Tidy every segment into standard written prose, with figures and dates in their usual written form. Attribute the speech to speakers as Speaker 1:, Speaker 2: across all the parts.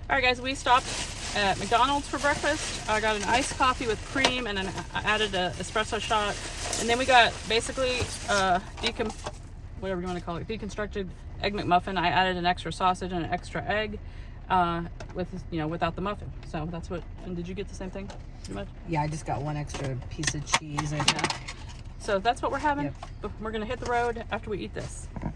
Speaker 1: All right, guys, we stopped at McDonald's for breakfast. I got an iced coffee with cream, and then I added an espresso shot. And then we got basically whatever you want to call it, deconstructed egg McMuffin. I added an extra sausage and an extra egg without the muffin. So that's what. And did you get the same thing? Pretty much?
Speaker 2: Yeah, I just got one extra piece of cheese, I think.
Speaker 1: So that's what we're having.
Speaker 2: Yep.
Speaker 1: But we're gonna hit the road after we eat this. All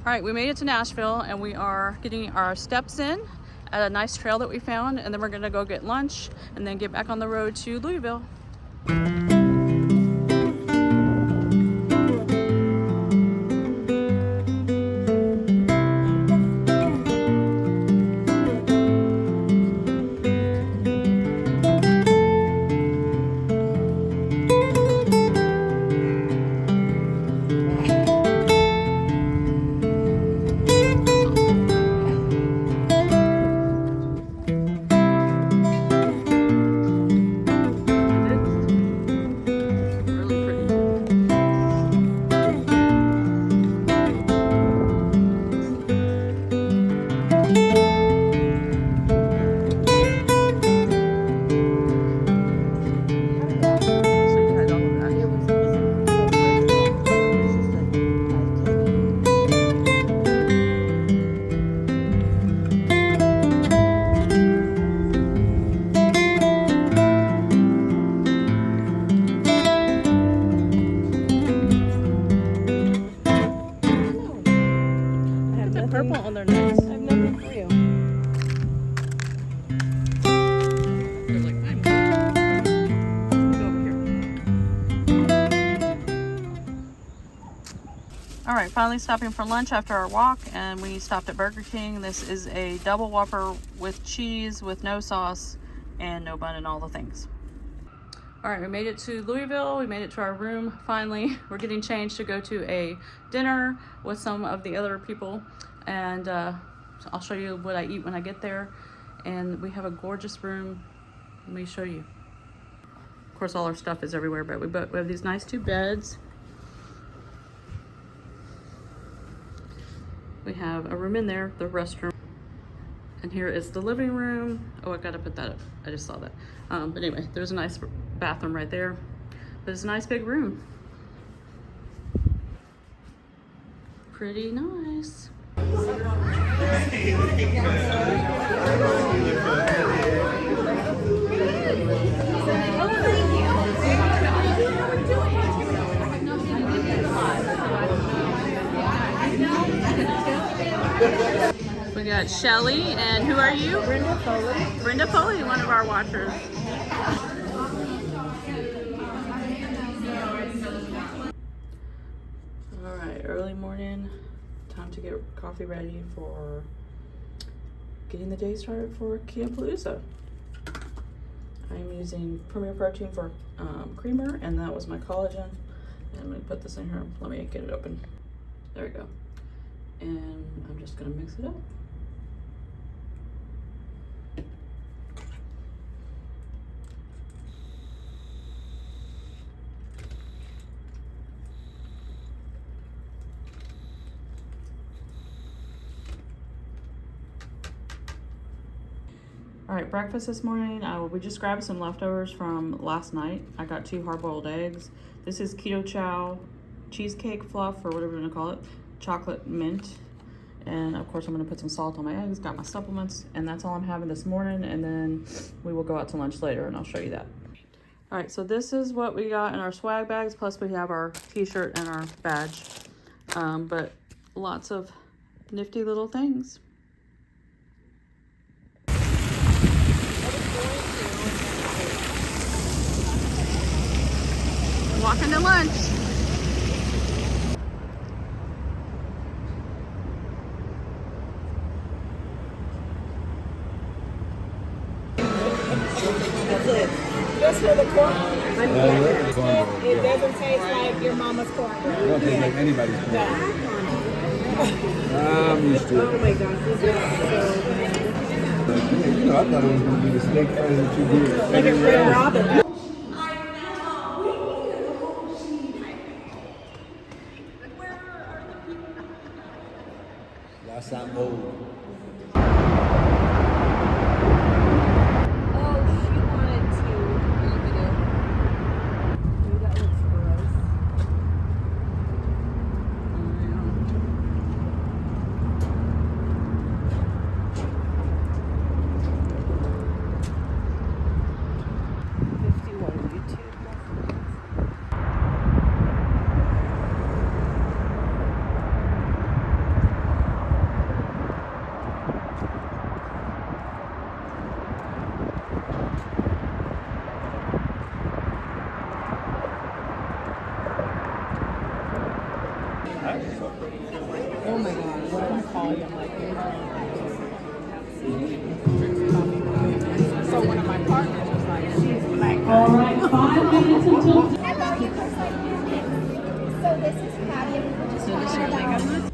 Speaker 1: right, we made it to Nashville, and we are getting our steps in at a nice trail that we found, and then we're gonna go get lunch and then get back on the road to Louisville. Purple on their necks.
Speaker 2: I have nothing for you.
Speaker 1: They're like, I'm go over here. All right, finally stopping for lunch after our walk, and we stopped at Burger King. This is a double Whopper with cheese, with no sauce, and no bun and all the things. All right, we made it to Louisville. We made it to our room finally. We're getting changed to go to a dinner with some of the other people, and I'll show you what I eat when I get there. And we have a gorgeous room. Let me show you. Of course, all our stuff is everywhere, but we have these nice 2 beds. We have a room in there, the restroom. And here is the living room. Oh, I gotta put that up. I just saw that. But anyway, there's a nice bathroom right there. But it's a nice big room. Pretty nice. We got Shelly, and who are you?
Speaker 2: Brenda Foley.
Speaker 1: Brenda Foley, one of our watchers. All right, early morning, time to get coffee ready for getting the day started for Ketopalouza. I'm using Premier Protein for creamer, and that was my collagen. And I'm gonna put this in here. Let me get it open. There we go. And I'm just gonna mix it up. All right, breakfast this morning, we just grabbed some leftovers from last night. I got 2 hard-boiled eggs. This is keto chow, cheesecake fluff, or whatever you want to call it, chocolate mint. And of course, I'm gonna put some salt on my eggs, got my supplements, and that's all I'm having this morning. And then we will go out to lunch later, and I'll show you that. All right, so this is what we got in our swag bags, plus we have our t-shirt and our badge. But lots of nifty little things. Walking to lunch.
Speaker 3: That's it. Just for the corn. It doesn't taste like your mama's cornbread.
Speaker 4: It don't taste like anybody's cornbread. I'm used to it.
Speaker 3: Oh my gosh, this is so
Speaker 4: You know, I thought it was going to be the steak fries that you did.
Speaker 3: like a Red Robin.
Speaker 4: That's not old.
Speaker 5: All right, 5 minutes until.
Speaker 6: Hello, you look like your kids. So this is Patty, and we were just talking about.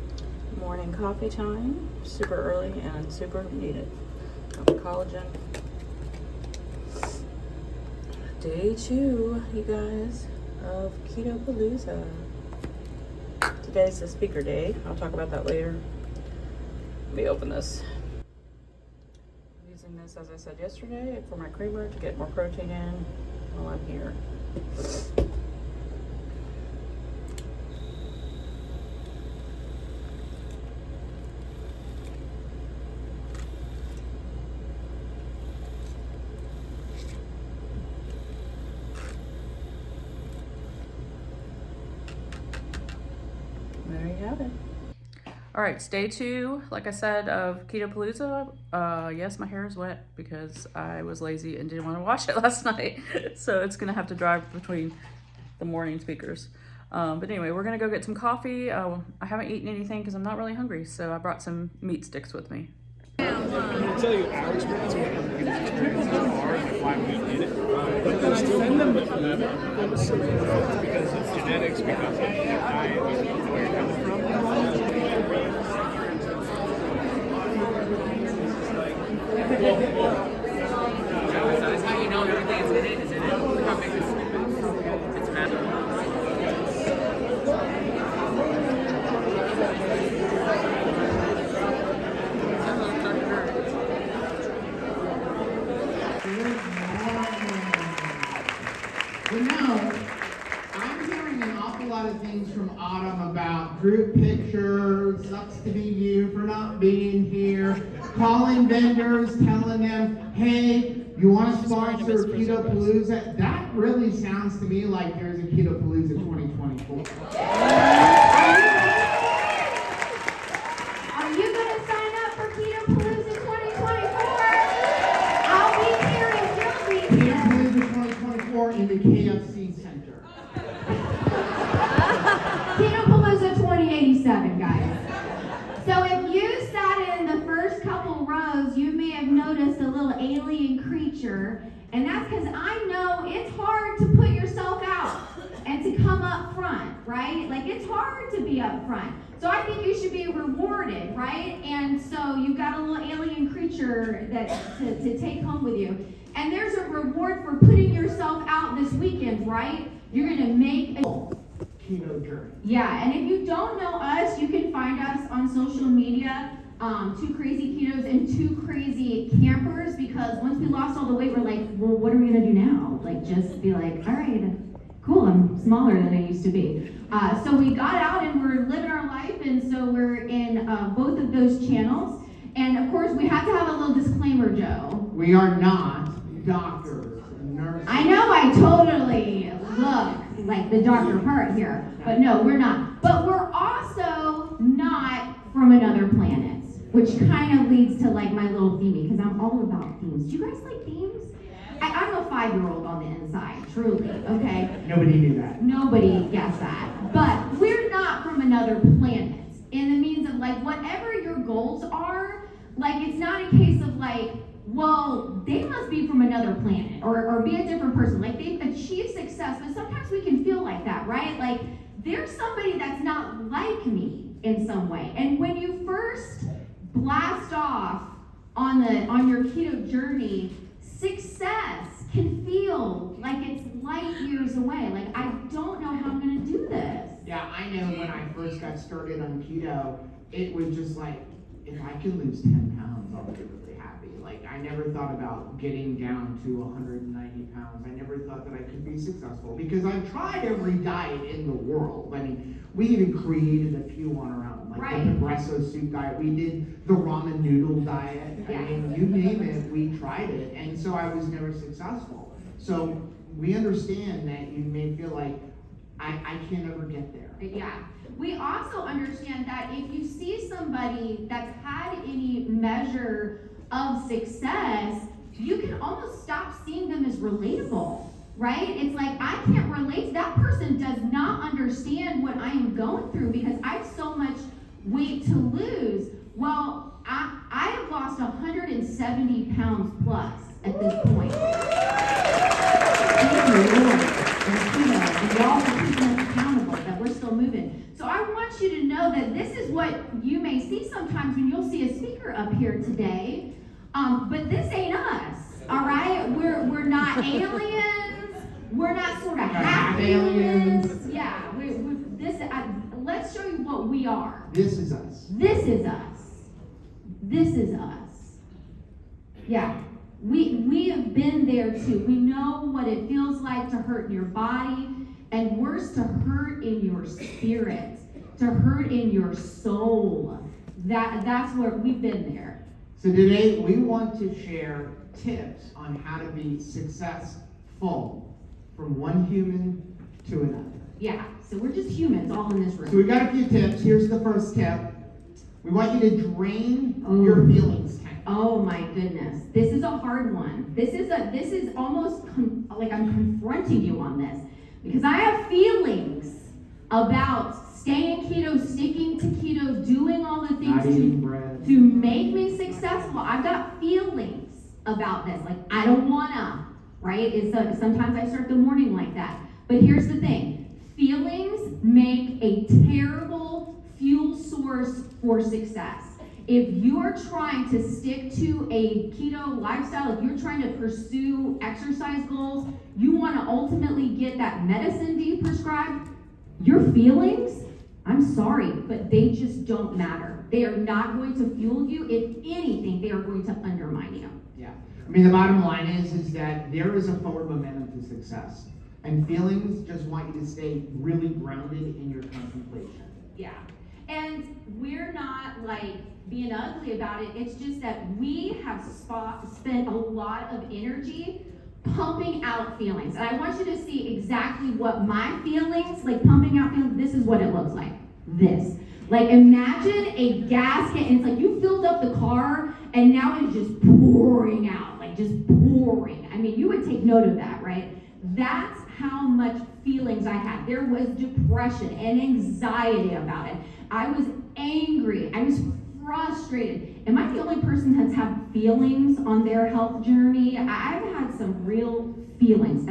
Speaker 1: Morning coffee time. Super early and super needed. Got the collagen. Day 2, you guys, of Ketopalouza. Today's the speaker day. I'll talk about that later. Let me open this. I'm using this, as I said yesterday, for my creamer to get more protein in while I'm here. There you have it. All right, it's day 2, like I said, of Ketopalouza. Yes, my hair is wet because I was lazy and didn't want to wash it last night. So it's gonna have to dry between the morning speakers. But anyway, we're gonna go get some coffee. I haven't eaten anything because I'm not really hungry, so I brought some meat sticks with me.
Speaker 4: I'm going to tell you our experience with other people's experiences are and why we did it. But there's still them with them. I'm assuming it's because of genetics, because of diet, where you're coming from.
Speaker 7: That's how you know everything's in it. Is in it? How big is it? It's massive.
Speaker 8: You know, I'm hearing an awful lot of things from Autumn about group pictures, sucks to be you for not being here, calling vendors, telling them, hey, you want to sponsor Ketopalouza? That really sounds to me like there's a Ketopalouza 2024.
Speaker 6: Are you going to sign up for Ketopalouza 2024? I'll be here and you'll be here.
Speaker 8: Ketopalouza 2024 in the KFC Center.
Speaker 6: Ketopalouza 2087, guys. So if you sat in the first couple rows, you may have noticed a little alien creature, and that's because I know it's hard to put yourself out and to come up front, right? Like, it's hard to be up front. So I think you should be rewarded, right? And so you've got a little alien creature that to take home with you. And there's a reward for putting yourself out this weekend, right? You're gonna make a
Speaker 8: Keto journey.
Speaker 6: yeah, and if you don't know us, you can find us on social media, 2 Crazy Ketos and 2 Crazy Campers, because once we lost all the weight, we're like, well, what are we gonna do now? Like, just be like, all right, cool, I'm smaller than I used to be. So we got out and we're living our life, and so we're in both of those channels. And of course, we have to have a little disclaimer, Joe.
Speaker 8: We are not doctors and nurses.
Speaker 6: I know I totally look like the doctor part here, but no, we're not. But we're also not from another planet, which kind of leads to like my little theming, because I'm all about themes. Do you guys like themes? I'm a 5-year-old on the inside, truly, okay?
Speaker 8: Nobody knew that.
Speaker 6: Nobody guessed that. But we're not from another planet, in the means of like, whatever your goals are, like, it's not a case of like, well, they must be from another planet or be a different person. Like, they've achieved success, but sometimes we can feel like that, right? Like, there's somebody that's not like me in some way. And when you first blast off on your keto journey, success can feel like it's light years away. Like, I don't know how I'm gonna do this.
Speaker 8: Yeah, I know when I first got started on keto, it was just like, if I could lose 10 pounds, I'll be really happy. Like, I never thought about getting down to 190 pounds. I never thought that I could be successful because I've tried every diet in the world. I mean, we even created a few on our own, like
Speaker 6: Right.
Speaker 8: the Progresso soup diet. We did the ramen noodle diet.
Speaker 6: Yeah.
Speaker 8: I mean, you name it, we tried it. And so I was never successful. So we understand that you may feel like, I can't ever get there.
Speaker 6: Yeah. We also understand that if you see somebody that's had any measure of success, you can almost stop seeing them as relatable, right? It's like, I can't relate. That person does not understand what I am going through because I have so much weight to lose. Well, I have lost 170 pounds plus at this point. this is what you may see sometimes when you'll see a speaker up here today. But this ain't us, all right? We're not aliens. We're not sort of half aliens. Yeah, let's show you what we are.
Speaker 8: This is us.
Speaker 6: This is us. This is us. Yeah, we have been there too. We know what it feels like to hurt in your body, and worse, to hurt in your spirit, to hurt in your soul. That's where we've been there.
Speaker 8: So today we want to share tips on how to be successful from one human to another.
Speaker 6: Yeah, so we're just humans all in this room.
Speaker 8: So we got a few tips. Here's the first tip. We want you to drain your feelings tank.
Speaker 6: Oh my goodness, this is a hard one. This is almost like I'm confronting you on this, because I have feelings about staying keto, sticking to keto, doing all the things to make me successful. I've got feelings about this. Like, I don't wanna, right? Sometimes I start the morning like that. But here's the thing. Feelings make a terrible fuel source for success. If you are trying to stick to a keto lifestyle, if you're trying to pursue exercise goals, you want to ultimately get that medicine D prescribed, your feelings, I'm sorry, but they just don't matter. They are not going to fuel you. If anything, they are going to undermine you.
Speaker 8: Yeah. I mean, the bottom line is that there is a forward momentum to success. And feelings just want you to stay really grounded in your contemplation.
Speaker 6: Yeah. And we're not like being ugly about it. It's just that we have spent a lot of energy pumping out feelings. And I want you to see exactly what my feelings, like pumping out feelings, this is what it looks like. This. Like, imagine a gasket, and it's like you filled up the car, and now it's just pouring out, like just pouring. I mean, you would take note of that, right? That's how much feelings I had. There was depression and anxiety about it. I was angry. I was frustrated. Am I the only person that's had feelings on their health journey? I've had some real feelings.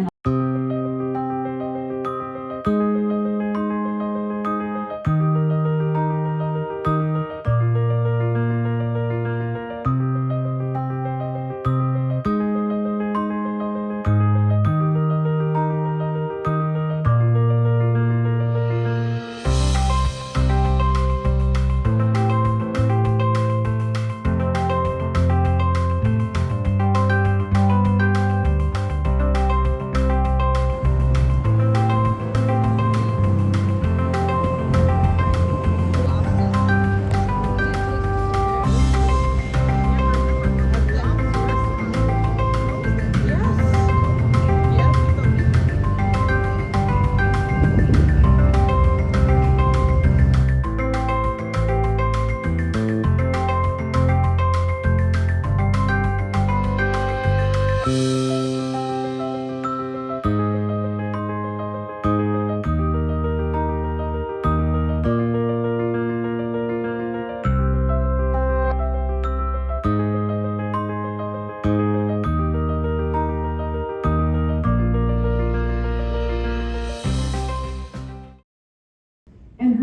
Speaker 6: And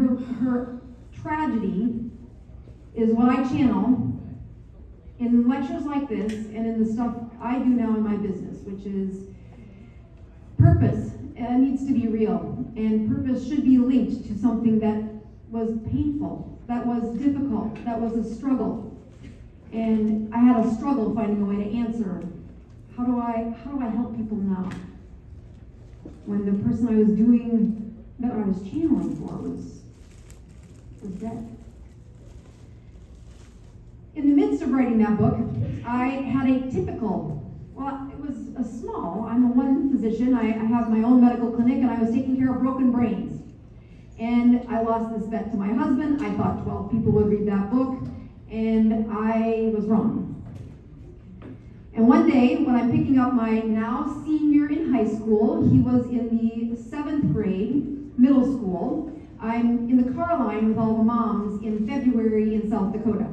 Speaker 9: her tragedy is what I channel in lectures like this and in the stuff I do now in my business, which is purpose needs to be real, and purpose should be linked to something that was painful, that was difficult, that was a struggle. And I had a struggle finding a way to answer, how do I help people now? When the person I was doing, that I was channeling for was dead. In the midst of writing that book, I had a typical, well, it was a small, I'm a one physician, I have my own medical clinic, and I was taking care of broken brains. And I lost this bet to my husband. I thought 12 people would read that book, and I was wrong. And one day, when I'm picking up my now senior in high school, he was in the 7th grade, middle school, I'm in the car line with all the moms in February in South Dakota.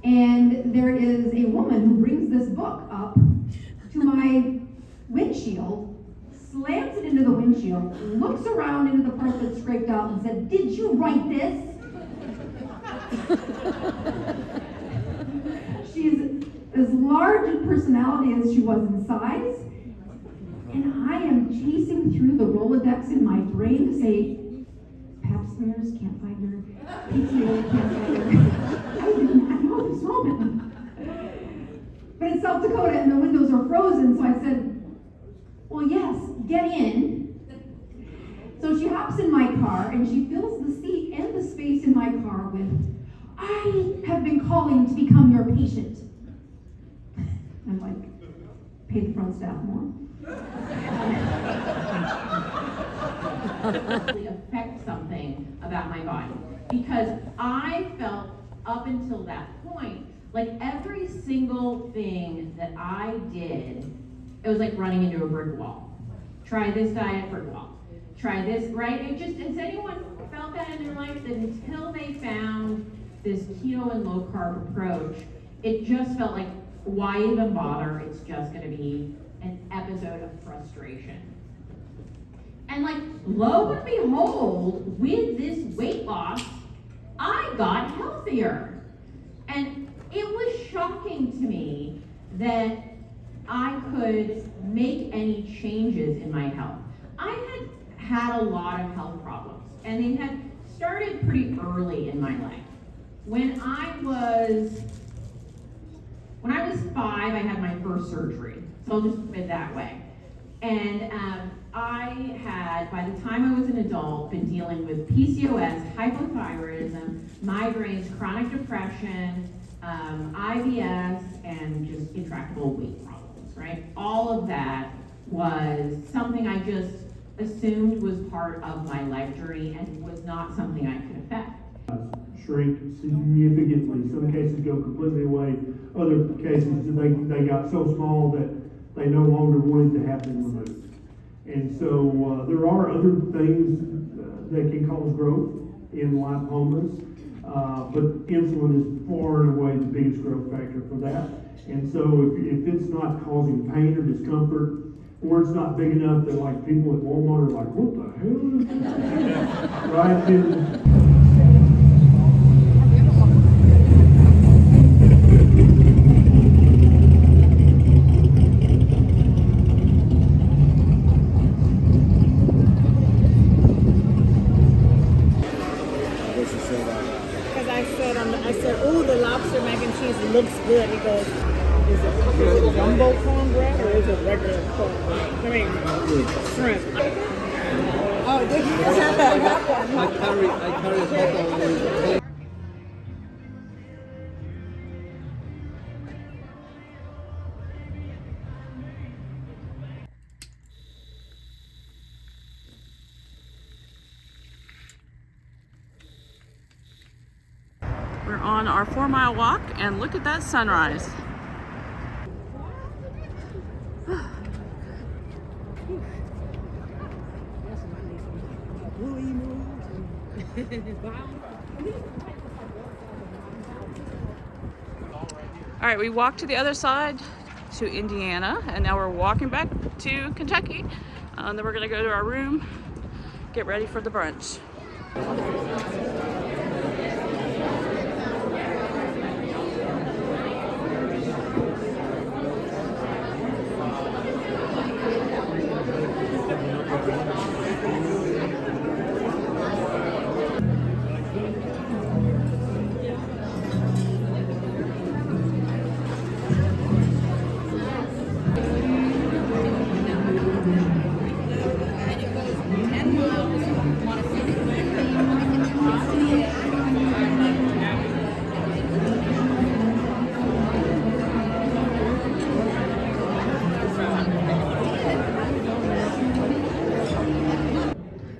Speaker 9: And there is a woman who brings this book up to my windshield, slams it into the windshield, looks around into the part that's scraped out and said, "Did you write this?" She's as large in personality as she was in size, and I am chasing through the Rolodex in my brain to say, Pap smears, can't find her, PTA, can't find her. I do not know this woman. But it's South Dakota and the windows are frozen, so I said, well, yes, get in. So she hops in my car and she fills the seat and the space in my car with, "I have been calling to become your patient." I'm like, pay the front staff more.
Speaker 10: Affect something about my body, because I felt up until that point like every single thing that I did, it was like running into a brick wall. Try this diet, brick wall. Try this, right? It just, has anyone felt that in their life, that until they found this keto and low carb approach, it just felt like, why even bother? It's just gonna be an episode of frustration. And like, lo and behold, with this weight loss, I got healthier. And it was shocking to me that I could make any changes in my health. I had a lot of health problems, and they had started pretty early in my life. When I was 5, I had my first surgery. So I'll just put it that way. And I had, by the time I was an adult, been dealing with PCOS, hypothyroidism, migraines, chronic depression, IBS, and just intractable weight problems, right? All of that was something I just assumed was part of my life journey and was not something I could affect.
Speaker 11: Shrink significantly. Some cases go completely away. Other cases, they got so small that they no longer wanted to have them removed. And so there are other things that can cause growth in lipomas, but insulin is far and away the biggest growth factor for that. And so if it's not causing pain or discomfort, or it's not big enough that like people at Walmart are like, what the hell is this? Right? Then,
Speaker 3: I said, "Ooh, the lobster mac and cheese looks good." He goes, "Is it jumbo cornbread or is it regular cornbread? I mean, shrimp." Oh, did you just have that?
Speaker 12: I carry a bottle.
Speaker 1: We're on our 4-mile walk, and look at that sunrise. All right, we walked to the other side to Indiana, and now we're walking back to Kentucky. Then we're gonna go to our room, get ready for the brunch.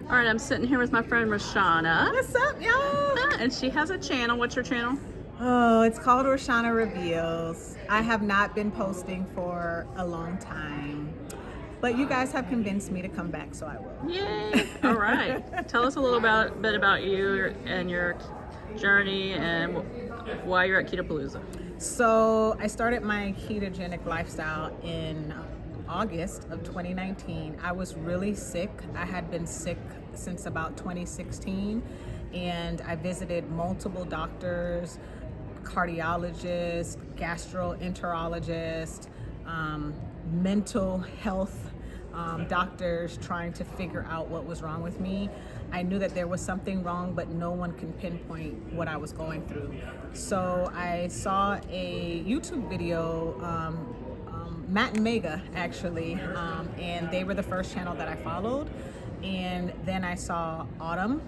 Speaker 1: All right, I'm sitting here with my friend Roshana.
Speaker 13: What's up, y'all?
Speaker 1: And she has a channel. What's your channel?
Speaker 13: Oh, it's called Roshana Reveals. I have not been posting for a long time, but you guys have convinced me to come back, so I will.
Speaker 1: Yay! All right. Tell us a little bit about you and your journey and why you're at Ketopalouza.
Speaker 13: So I started my ketogenic lifestyle in August of 2019. I was really sick. I had been sick since about 2016, and I visited multiple doctors, cardiologist, gastroenterologist, mental health doctors, trying to figure out what was wrong with me. I knew that there was something wrong, but no one can pinpoint what I was going through. So I saw a YouTube video, Matt and Mega actually, and they were the first channel that I followed. And then I saw Autumn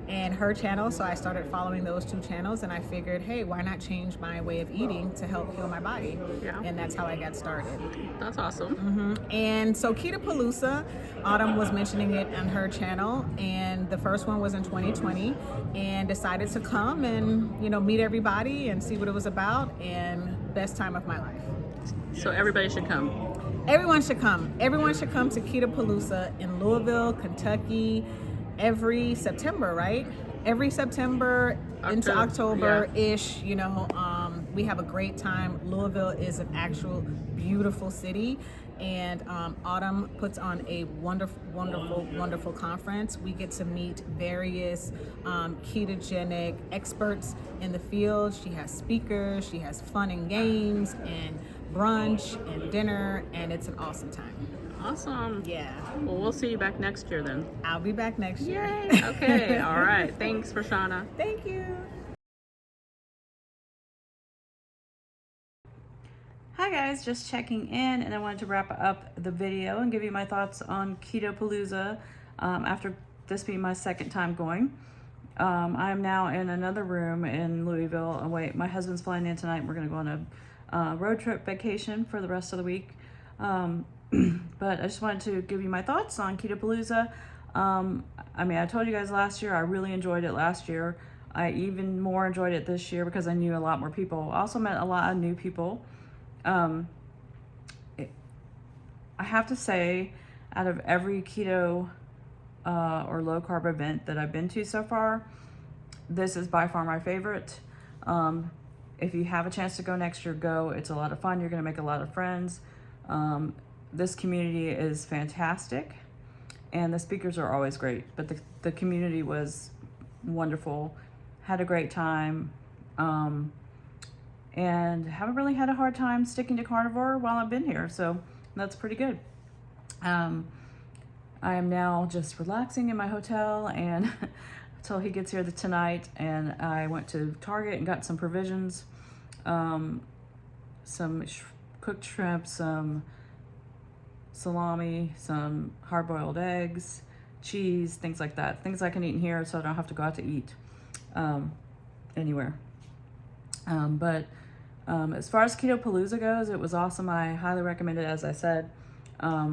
Speaker 13: and her channel, so I started following those two channels, and I figured, hey, why not change my way of eating to help heal my body?
Speaker 1: Yeah.
Speaker 13: And that's how I got started.
Speaker 1: That's awesome.
Speaker 13: And so Ketopalouza, Autumn was mentioning it on her channel, and the first one was in 2020, and decided to come and, you know, meet everybody and see what it was about, and best time of my life.
Speaker 1: So everybody should come.
Speaker 13: Everyone should come. Everyone should come to Ketopalouza in Louisville, Kentucky, every September, right? Every September into October-ish, you know, we have a great time. Louisville is an actual beautiful city, and Autumn puts on a wonderful conference. We get to meet various ketogenic experts in the field. She has speakers, she has fun and games and brunch and dinner, and it's an awesome time.
Speaker 1: Awesome.
Speaker 13: Yeah.
Speaker 1: Well, we'll see you back next year then.
Speaker 13: I'll be back next year.
Speaker 1: Yay. Okay. All right. Thanks, Roshana.
Speaker 13: Thank you.
Speaker 1: Hi guys, just checking in, and I wanted to wrap up the video and give you my thoughts on Ketopalouza after this being my second time going. I'm now in another room in Louisville. Oh, wait, my husband's flying in tonight. We're going to go on a road trip vacation for the rest of the week. But I just wanted to give you my thoughts on Ketopalouza. I mean, I told you guys last year, I really enjoyed it last year. I even more enjoyed it this year because I knew a lot more people. I also met a lot of new people. I have to say, out of every keto or low carb event that I've been to so far, this is by far my favorite. If you have a chance to go next year, go. It's a lot of fun. You're going to make a lot of friends. This community is fantastic, and the speakers are always great, but the community was wonderful. Had a great time, and haven't really had a hard time sticking to carnivore while I've been here, so that's pretty good. I am now just relaxing in my hotel and until he gets here tonight, and I went to Target and got some provisions, some cooked shrimp, some salami, some hard-boiled eggs, cheese, things like that. Things I can eat in here so I don't have to go out to eat anywhere. But as far as Ketopalouza goes, it was awesome. I highly recommend it, as I said. I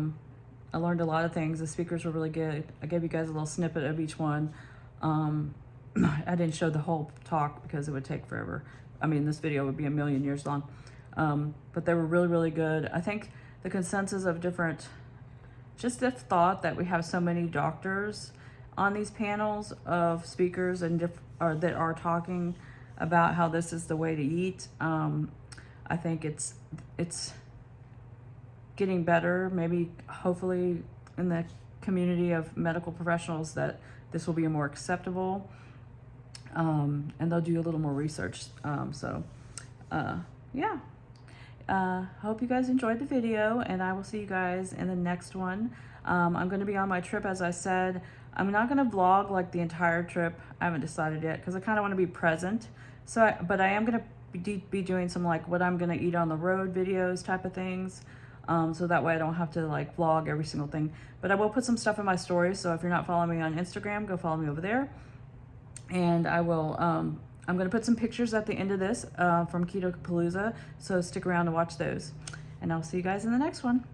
Speaker 1: learned a lot of things. The speakers were really good. I gave you guys a little snippet of each one. I didn't show the whole talk because it would take forever. I mean, this video would be a million years long. But they were really, really good. I think the consensus of just the thought that we have so many doctors on these panels of speakers and that are talking about how this is the way to eat. I think it's getting better, maybe hopefully in the community of medical professionals, that this will be more acceptable, and they'll do a little more research. Yeah. Hope you guys enjoyed the video, and I will see you guys in the next one. I'm going to be on my trip, as I said. I'm not going to vlog like the entire trip. I haven't decided yet because I kind of want to be present. But I am going to be doing some like what I'm going to eat on the road videos type of things. So that way I don't have to like vlog every single thing. But I will put some stuff in my stories. So if you're not following me on Instagram, go follow me over there. And I will, I'm going to put some pictures at the end of this from Ketopalouza. So stick around to watch those. And I'll see you guys in the next one.